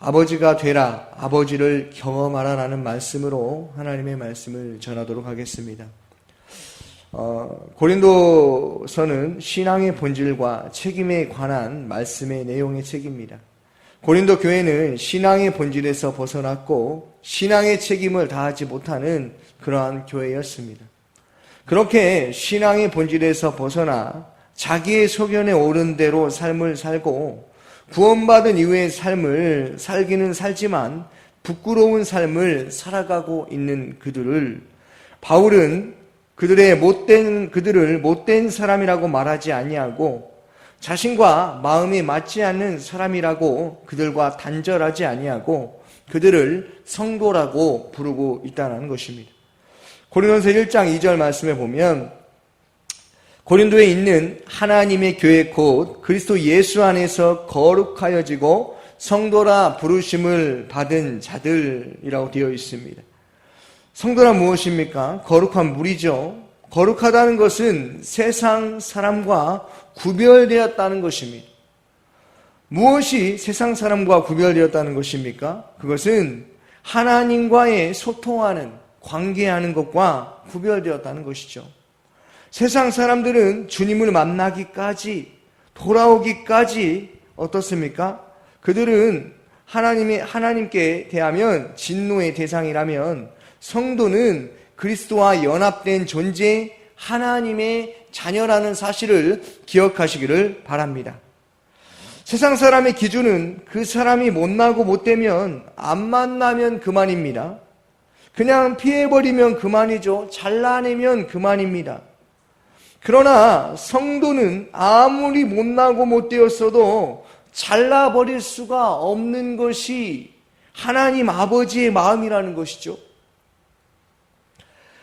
아버지가 되라, 아버지를 경험하라라는 말씀으로 하나님의 말씀을 전하도록 하겠습니다. 고린도서는 신앙의 본질과 책임에 관한 말씀의 내용의 책입니다. 고린도 교회는 신앙의 본질에서 벗어났고 신앙의 책임을 다하지 못하는 그러한 교회였습니다. 그렇게 신앙의 본질에서 벗어나 자기의 소견에 오른 대로 삶을 살고 구원받은 이후의 삶을 살기는 살지만 부끄러운 삶을 살아가고 있는 그들을 바울은 그들을 못된 사람이라고 말하지 아니하고 자신과 마음이 맞지 않는 사람이라고 그들과 단절하지 아니하고 그들을 성도라고 부르고 있다는 것입니다. 고린도서 1장 2절 말씀에 보면 고린도에 있는 하나님의 교회 곧 그리스도 예수 안에서 거룩하여지고 성도라 부르심을 받은 자들이라고 되어 있습니다. 성도라 무엇입니까? 거룩한 물이죠. 거룩하다는 것은 세상 사람과 구별되었다는 것입니다. 무엇이 세상 사람과 구별되었다는 것입니까? 그것은 하나님과의 소통하는, 관계하는 것과 구별되었다는 것이죠. 세상 사람들은 주님을 만나기까지, 돌아오기까지 어떻습니까? 그들은 하나님께 대하면 진노의 대상이라면 성도는 그리스도와 연합된 존재, 하나님의 자녀라는 사실을 기억하시기를 바랍니다. 세상 사람의 기준은 그 사람이 못나고 못되면 안 만나면 그만입니다. 그냥 피해버리면 그만이죠. 잘라내면 그만입니다. 그러나 성도는 아무리 못나고 못되었어도 잘라버릴 수가 없는 것이 하나님 아버지의 마음이라는 것이죠.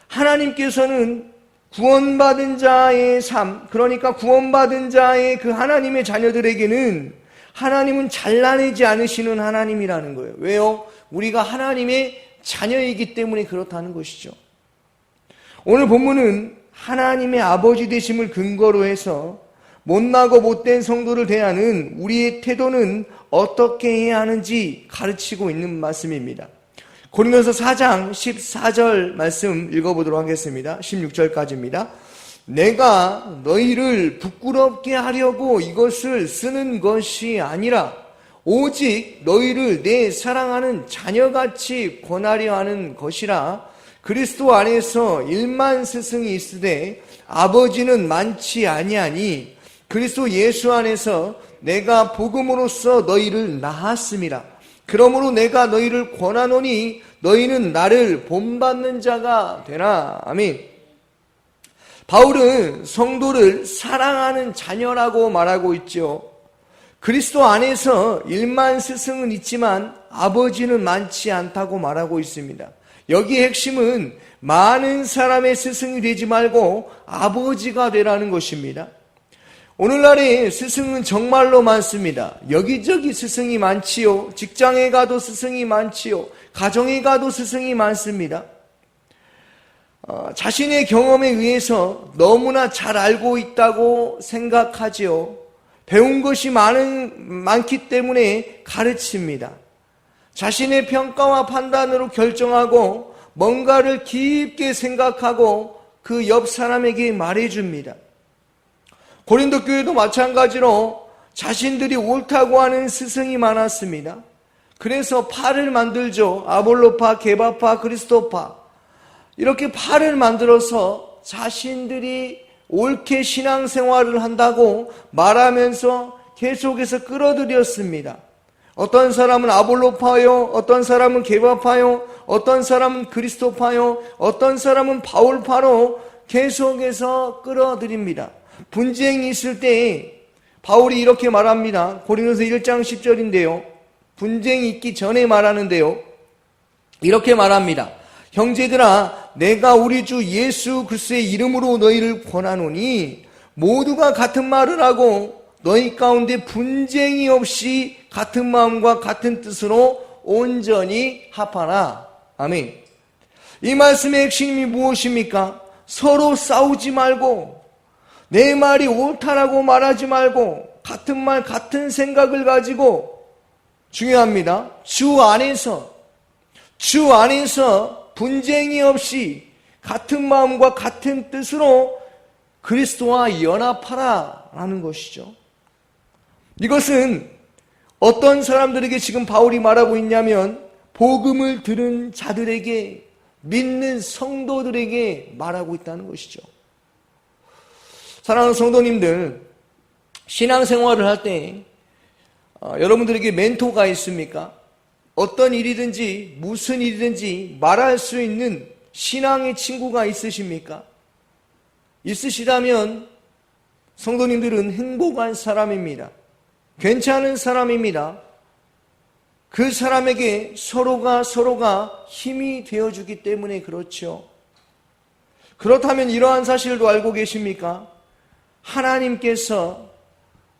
하나님께서는 구원받은 자의 삶, 그러니까 구원받은 자의 그 하나님의 자녀들에게는 하나님은 잘라내지 않으시는 하나님이라는 거예요. 왜요? 우리가 하나님의 자녀이기 때문에 그렇다는 것이죠. 오늘 본문은 하나님의 아버지 되심을 근거로 해서 못나고 못된 성도를 대하는 우리의 태도는 어떻게 해야 하는지 가르치고 있는 말씀입니다. 고린도서 4장 14절 말씀 읽어보도록 하겠습니다. 16절까지입니다. 내가 너희를 부끄럽게 하려고 이것을 쓰는 것이 아니라 오직 너희를 내 사랑하는 자녀같이 권하려 하는 것이라. 그리스도 안에서 1만 스승이 있으되 아버지는 많지 아니하니 그리스도 예수 안에서 내가 복음으로써 너희를 낳았음이라. 그러므로 내가 너희를 권하노니 너희는 나를 본받는 자가 되라. 아멘. 바울은 성도를 사랑하는 자녀라고 말하고 있죠. 그리스도 안에서 1만 스승은 있지만 아버지는 많지 않다고 말하고 있습니다. 여기의 핵심은 많은 사람의 스승이 되지 말고 아버지가 되라는 것입니다. 오늘날의 스승은 정말로 많습니다. 여기저기 스승이 많지요. 직장에 가도 스승이 많지요. 가정에 가도 스승이 많습니다. 자신의 경험에 의해서 너무나 잘 알고 있다고 생각하지요. 배운 것이 많기 때문에 가르칩니다. 자신의 평가와 판단으로 결정하고 뭔가를 깊게 생각하고 그 옆 사람에게 말해줍니다. 고린도 교회도 마찬가지로 자신들이 옳다고 하는 스승이 많았습니다. 그래서 파를 만들죠. 아볼로파, 게바파, 그리스도파. 이렇게 파를 만들어서 자신들이 옳게 신앙생활을 한다고 말하면서 계속해서 끌어들였습니다. 어떤 사람은 아볼로파요, 어떤 사람은 게바파요, 어떤 사람은 그리스도파요, 어떤 사람은 바울파로 계속해서 끌어들입니다. 분쟁이 있을 때 바울이 이렇게 말합니다. 고린도서 1장 10절인데요. 분쟁이 있기 전에 말하는데요. 이렇게 말합니다. 형제들아, 내가 우리 주 예수 그리스도의 이름으로 너희를 권하노니 모두가 같은 말을 하고 너희 가운데 분쟁이 없이 같은 마음과 같은 뜻으로 온전히 합하라. 아멘. 이 말씀의 핵심이 무엇입니까? 서로 싸우지 말고 내 말이 옳다라고 말하지 말고 같은 말 같은 생각을 가지고 중요합니다. 주 안에서 분쟁이 없이 같은 마음과 같은 뜻으로 그리스도와 연합하라 라는 것이죠. 이것은 어떤 사람들에게 지금 바울이 말하고 있냐면 복음을 들은 자들에게, 믿는 성도들에게 말하고 있다는 것이죠. 사랑하는 성도님들, 신앙생활을 할 때 여러분들에게 멘토가 있습니까? 어떤 일이든지 무슨 일이든지 말할 수 있는 신앙의 친구가 있으십니까? 있으시다면 성도님들은 행복한 사람입니다. 괜찮은 사람입니다. 그 사람에게 서로가 힘이 되어주기 때문에 그렇죠. 그렇다면 이러한 사실도 알고 계십니까? 하나님께서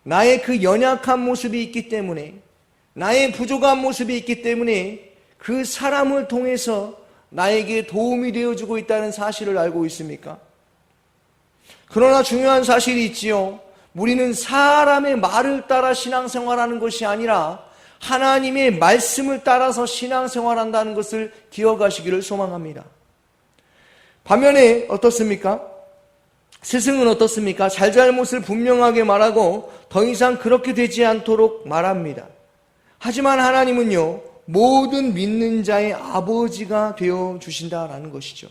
나의 그 연약한 모습이 있기 때문에, 나의 부족한 모습이 있기 때문에 그 사람을 통해서 나에게 도움이 되어주고 있다는 사실을 알고 있습니까? 그러나 중요한 사실이 있지요. 우리는 사람의 말을 따라 신앙생활하는 것이 아니라 하나님의 말씀을 따라서 신앙생활한다는 것을 기억하시기를 소망합니다. 반면에 어떻습니까? 스승은 어떻습니까? 잘잘못을 분명하게 말하고 더 이상 그렇게 되지 않도록 말합니다. 하지만 하나님은요, 모든 믿는 자의 아버지가 되어 주신다라는 것이죠.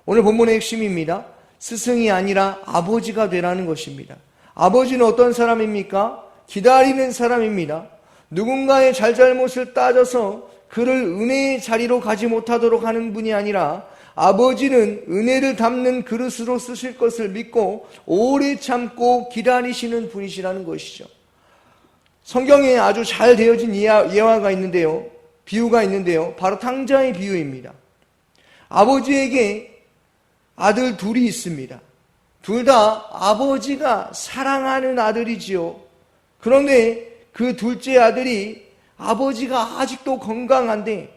오늘 본문의 핵심입니다. 스승이 아니라 아버지가 되라는 것입니다. 아버지는 어떤 사람입니까? 기다리는 사람입니다. 누군가의 잘잘못을 따져서 그를 은혜의 자리로 가지 못하도록 하는 분이 아니라 아버지는 은혜를 담는 그릇으로 쓰실 것을 믿고 오래 참고 기다리시는 분이시라는 것이죠. 성경에 아주 잘 되어진 예화가 있는데요. 비유가 있는데요. 바로 탕자의 비유입니다. 아버지에게 아들 둘이 있습니다. 둘 다 아버지가 사랑하는 아들이지요. 그런데 그 둘째 아들이 아버지가 아직도 건강한데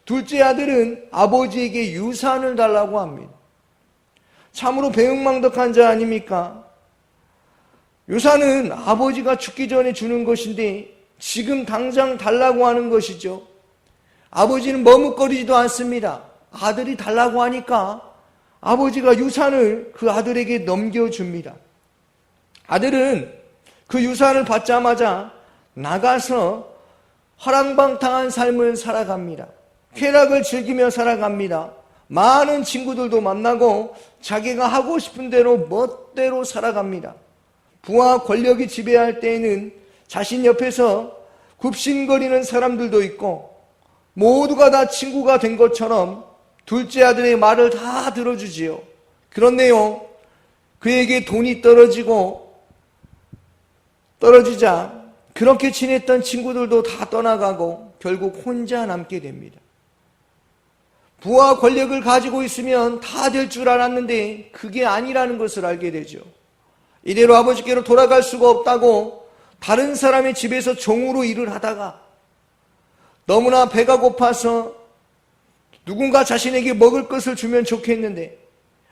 둘째 아들은 아버지에게 유산을 달라고 합니다. 참으로 배은망덕한 자 아닙니까? 유산은 아버지가 죽기 전에 주는 것인데 지금 당장 달라고 하는 것이죠. 아버지는 머뭇거리지도 않습니다. 아들이 달라고 하니까 아버지가 유산을 그 아들에게 넘겨줍니다. 아들은 그 유산을 받자마자 나가서 허랑방탕한 삶을 살아갑니다. 쾌락을 즐기며 살아갑니다. 많은 친구들도 만나고 자기가 하고 싶은 대로 멋대로 살아갑니다. 부와 권력이 지배할 때에는 자신 옆에서 굽신거리는 사람들도 있고 모두가 다 친구가 된 것처럼 둘째 아들의 말을 다 들어주지요. 그런데요, 그에게 돈이 떨어지자 그렇게 지냈던 친구들도 다 떠나가고 결국 혼자 남게 됩니다. 부와 권력을 가지고 있으면 다 될 줄 알았는데 그게 아니라는 것을 알게 되죠. 이대로 아버지께로 돌아갈 수가 없다고 다른 사람의 집에서 종으로 일을 하다가 너무나 배가 고파서 누군가 자신에게 먹을 것을 주면 좋겠는데,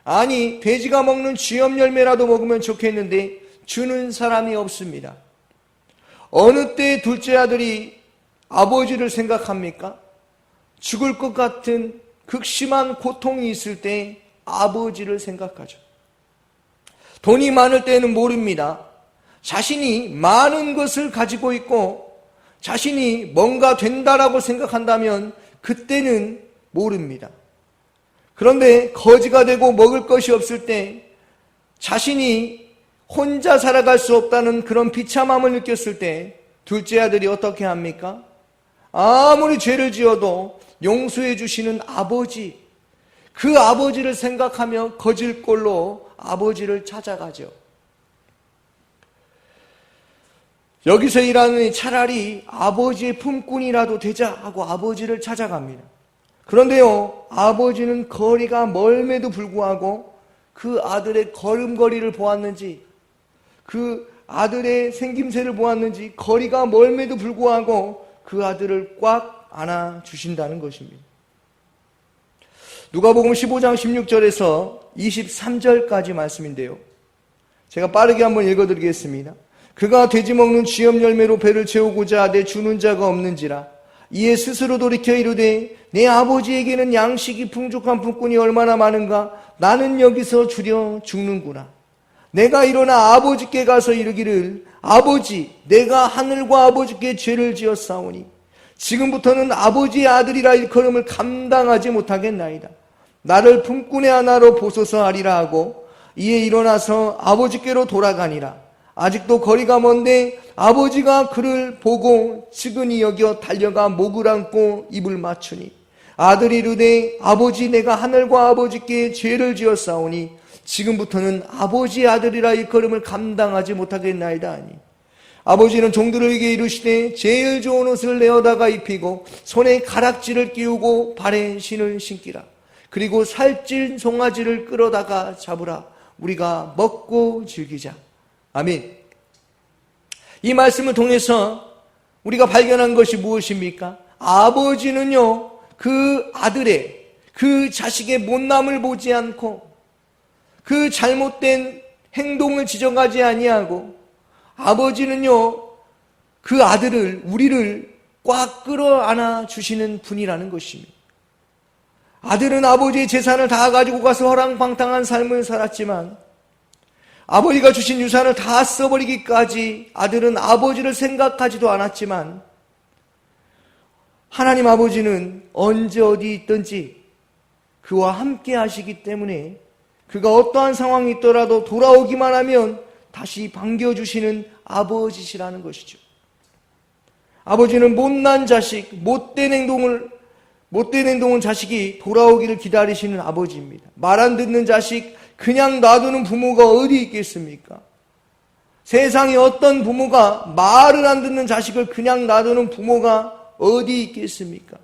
아니 돼지가 먹는 쥐염 열매라도 먹으면 좋겠는데 주는 사람이 없습니다. 어느 때 둘째 아들이 아버지를 생각합니까? 죽을 것 같은 극심한 고통이 있을 때 아버지를 생각하죠. 돈이 많을 때는 모릅니다. 자신이 많은 것을 가지고 있고 자신이 뭔가 된다라고 생각한다면 그때는 모릅니다. 그런데 거지가 되고 먹을 것이 없을 때, 자신이 혼자 살아갈 수 없다는 그런 비참함을 느꼈을 때 둘째 아들이 어떻게 합니까? 아무리 죄를 지어도 용서해 주시는 아버지, 그 아버지를 생각하며 거질골로 아버지를 찾아가죠. 여기서 일하는 차라리 아버지의 품꾼이라도 되자 하고 아버지를 찾아갑니다. 그런데요, 아버지는 거리가 멀음에도 불구하고 그 아들의 걸음걸이를 보았는지, 그 아들의 생김새를 보았는지 거리가 멀음에도 불구하고 그 아들을 꽉 안아주신다는 것입니다. 누가복음 15장 16절에서 23절까지 말씀인데요, 제가 빠르게 한번 읽어드리겠습니다. 그가 돼지 먹는 쥐염 열매로 배를 채우고자 내 주는 자가 없는지라. 이에 스스로 돌이켜 이르되 내 아버지에게는 양식이 풍족한 품꾼이 얼마나 많은가. 나는 여기서 주려 죽는구나. 내가 일어나 아버지께 가서 이르기를 아버지, 내가 하늘과 아버지께 죄를 지었사오니 지금부터는 아버지의 아들이라 일컬음을 감당하지 못하겠나이다. 나를 품꾼의 하나로 보소서 하리라 하고 이에 일어나서 아버지께로 돌아가니라. 아직도 거리가 먼데 아버지가 그를 보고 측은히 여겨 달려가 목을 안고 입을 맞추니 아들이 이르되 아버지, 내가 하늘과 아버지께 죄를 지었사오니 지금부터는 아버지의 아들이라 일컬음을 감당하지 못하겠나이다 하니 아버지는 종들에게 이르시되 제일 좋은 옷을 내어다가 입히고 손에 가락지를 끼우고 발에 신을 신기라. 그리고 살찐 송아지를 끌어다가 잡으라. 우리가 먹고 즐기자. 아멘. 이 말씀을 통해서 우리가 발견한 것이 무엇입니까? 아버지는요, 그 아들의, 그 자식의 못남을 보지 않고 그 잘못된 행동을 지적하지 아니하고 아버지는요, 그 아들을, 우리를 꽉 끌어안아 주시는 분이라는 것입니다. 아들은 아버지의 재산을 다 가지고 가서 허랑방탕한 삶을 살았지만 아버지가 주신 유산을 다 써버리기까지 아들은 아버지를 생각하지도 않았지만 하나님 아버지는 언제 어디 있든지 그와 함께 하시기 때문에 그가 어떠한 상황이 있더라도 돌아오기만 하면 다시 반겨주시는 아버지시라는 것이죠. 아버지는 못난 자식, 못된 행동은 자식이 돌아오기를 기다리시는 아버지입니다. 말 안 듣는 자식 그냥 놔두는 부모가 어디 있겠습니까? 세상에 어떤 부모가 말을 안 듣는 자식을 그냥 놔두는 부모가 어디 있겠습니까?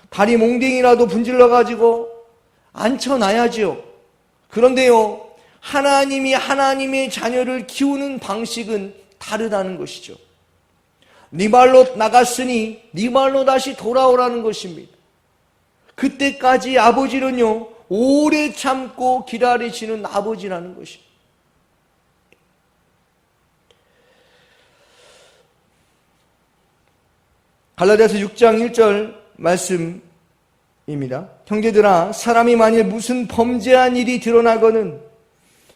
다리 몽댕이라도 분질러가지고 앉혀놔야지요. 그런데요, 하나님이 하나님의 자녀를 키우는 방식은 다르다는 것이죠. 네 발로 나갔으니 네 발로 다시 돌아오라는 것입니다. 그때까지 아버지는요, 오래 참고 기다리시는 아버지라는 것입니다. 갈라디아서 6장 1절 말씀입니다. 형제들아, 사람이 만일 무슨 범죄한 일이 드러나거든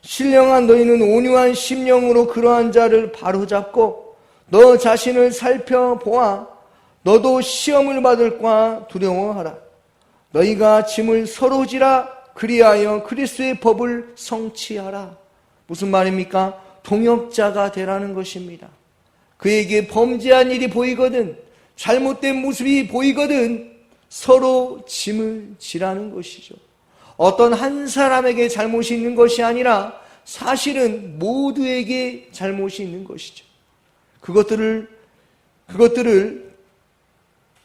신령한 너희는 온유한 심령으로 그러한 자를 바로잡고 너 자신을 살펴보아 너도 시험을 받을까 두려워하라. 너희가 짐을 서로 지라 그리하여 그리스도의 법을 성취하라. 무슨 말입니까? 동역자가 되라는 것입니다. 그에게 범죄한 일이 보이거든, 잘못된 모습이 보이거든 서로 짐을 지라는 것이죠. 어떤 한 사람에게 잘못이 있는 것이 아니라 사실은 모두에게 잘못이 있는 것이죠. 그것들을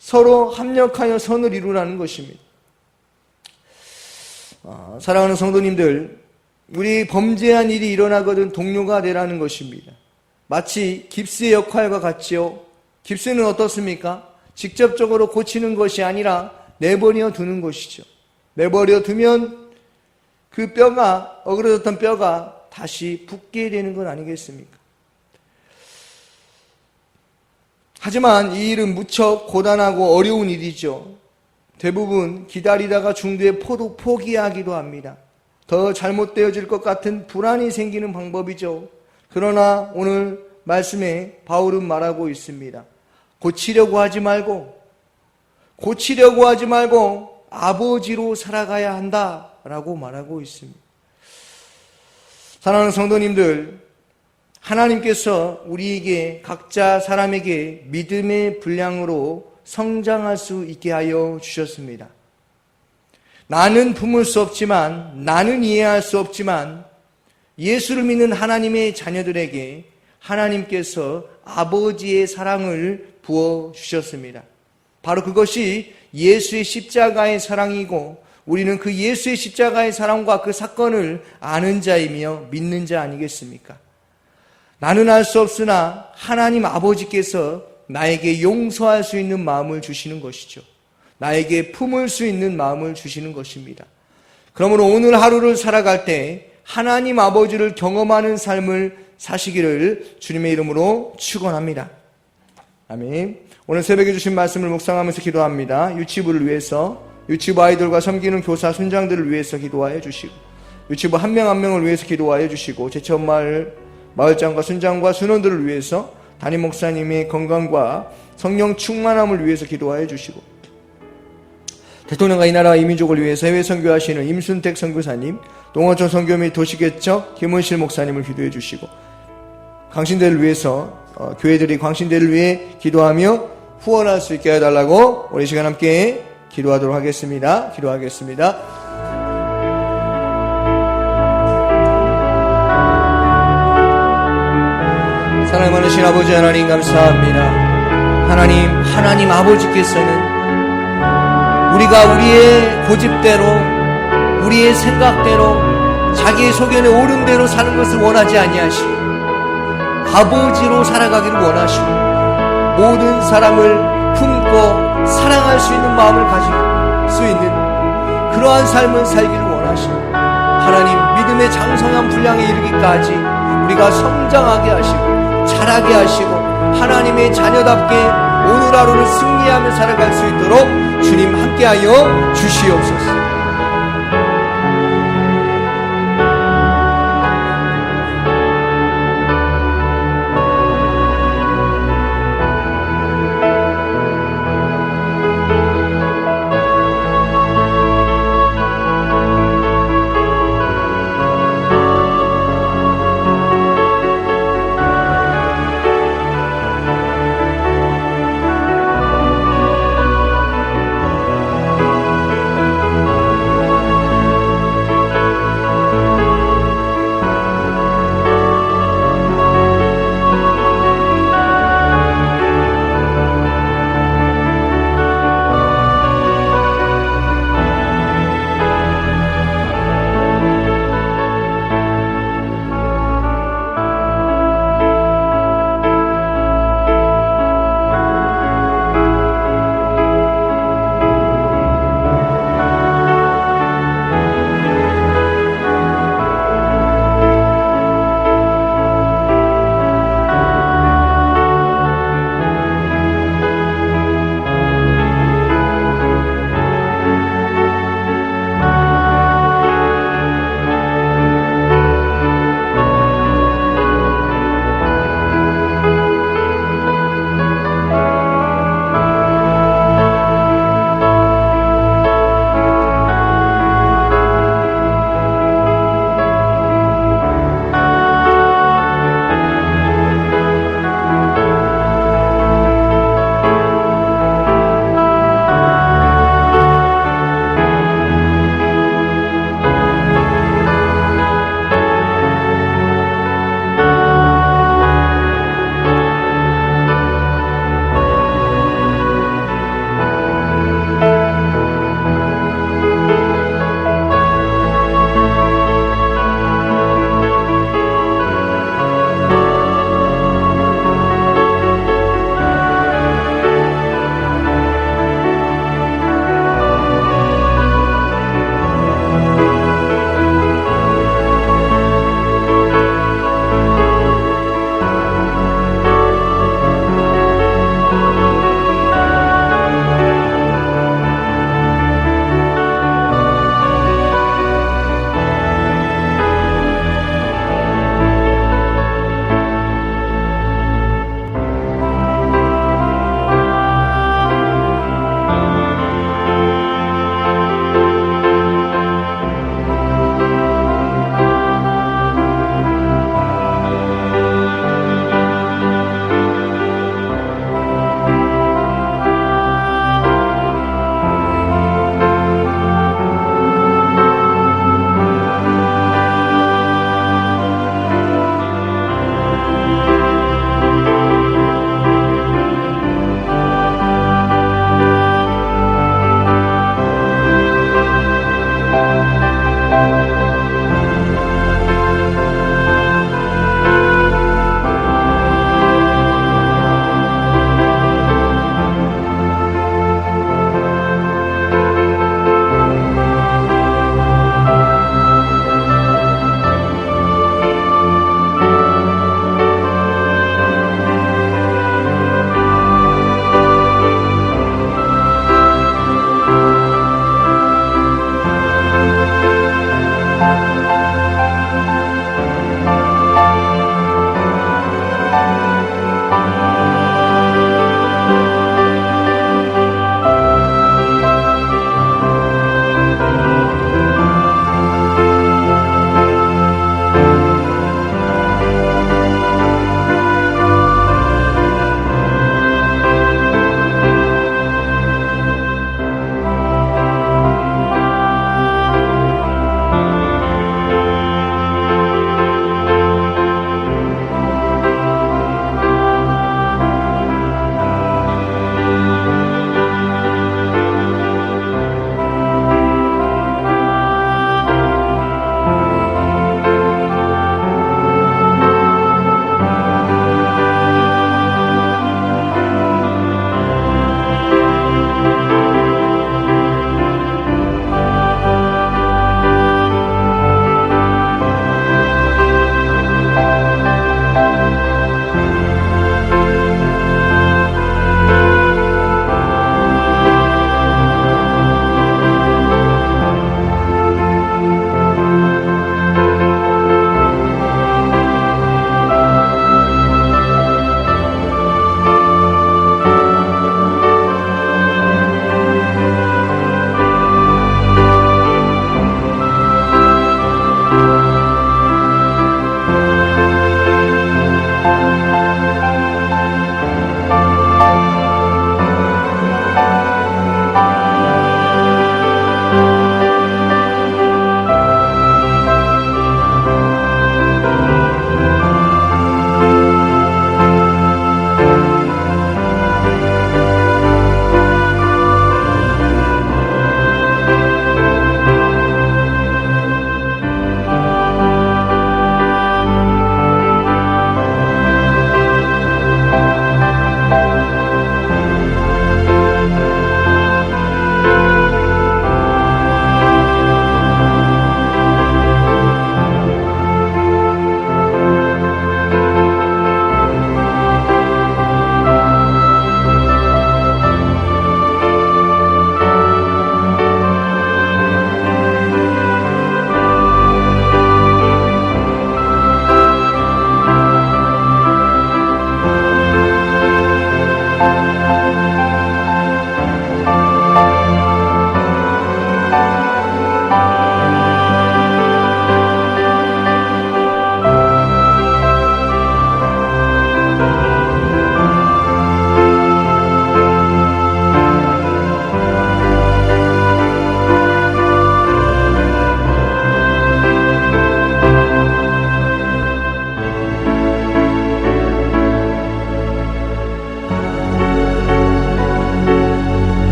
서로 합력하여 선을 이루라는 것입니다. 사랑하는 성도님들, 우리 범죄한 일이 일어나거든 동료가 되라는 것입니다. 마치 깁스의 역할과 같지요. 깁스는 어떻습니까? 직접적으로 고치는 것이 아니라 내버려 두는 것이죠. 내버려 두면 그 뼈가, 어그러졌던 뼈가 다시 붙게 되는 건 아니겠습니까? 하지만 이 일은 무척 고단하고 어려운 일이죠. 대부분 기다리다가 중도에 포기하기도 합니다. 더 잘못되어질 것 같은 불안이 생기는 방법이죠. 그러나 오늘 말씀에 바울은 말하고 있습니다. 고치려고 하지 말고 아버지로 살아가야 한다라고 말하고 있습니다. 사랑하는 성도님들, 하나님께서 우리에게 각자 사람에게 믿음의 분량으로 성장할 수 있게 하여 주셨습니다. 나는 품을 수 없지만, 나는 이해할 수 없지만 예수를 믿는 하나님의 자녀들에게 하나님께서 아버지의 사랑을 부어주셨습니다. 바로 그것이 예수의 십자가의 사랑이고 우리는 그 예수의 십자가의 사랑과 그 사건을 아는 자이며 믿는 자 아니겠습니까? 나는 알 수 없으나 하나님 아버지께서 나에게 용서할 수 있는 마음을 주시는 것이죠. 나에게 품을 수 있는 마음을 주시는 것입니다. 그러므로 오늘 하루를 살아갈 때 하나님 아버지를 경험하는 삶을 사시기를 주님의 이름으로 축원합니다. 아멘. 오늘 새벽에 주신 말씀을 묵상하면서 기도합니다. 유치부를 위해서, 유치부 아이들과 섬기는 교사 순장들을 위해서 기도하여 주시고, 유치부 한 명 한 명을 위해서 기도하여 주시고, 제천마을 마을장과 순장과 순원들을 위해서 담임 목사님의 건강과 성령 충만함을 위해서 기도하여 주시고, 대통령과 이 나라와 이 민족을 위해서 해외 선교하시는 임순택 선교사님, 동어촌 선교 및 도시개척 김은실 목사님을 기도해 주시고, 광신대를 위해서 교회들이 광신대를 위해 기도하며 후원할 수 있게 해달라고 우리 시간 함께 기도하도록 하겠습니다. 기도하겠습니다. 사랑 많으신 아버지 하나님 감사합니다. 하나님 아버지께서는 우리가 우리의 고집대로, 우리의 생각대로, 자기의 소견에 옳은 대로 사는 것을 원하지 아니하시고 아버지로 살아가기를 원하시고 모든 사람을 품고 사랑할 수 있는 마음을 가질 수 있는 그러한 삶을 살기를 원하시고, 하나님 믿음의 장성한 분량에 이르기까지 우리가 성장하게 하시고 자라게 하시고 하나님의 자녀답게 오늘 하루를 승리하며 살아갈 수 있도록 주님 함께하여 주시옵소서.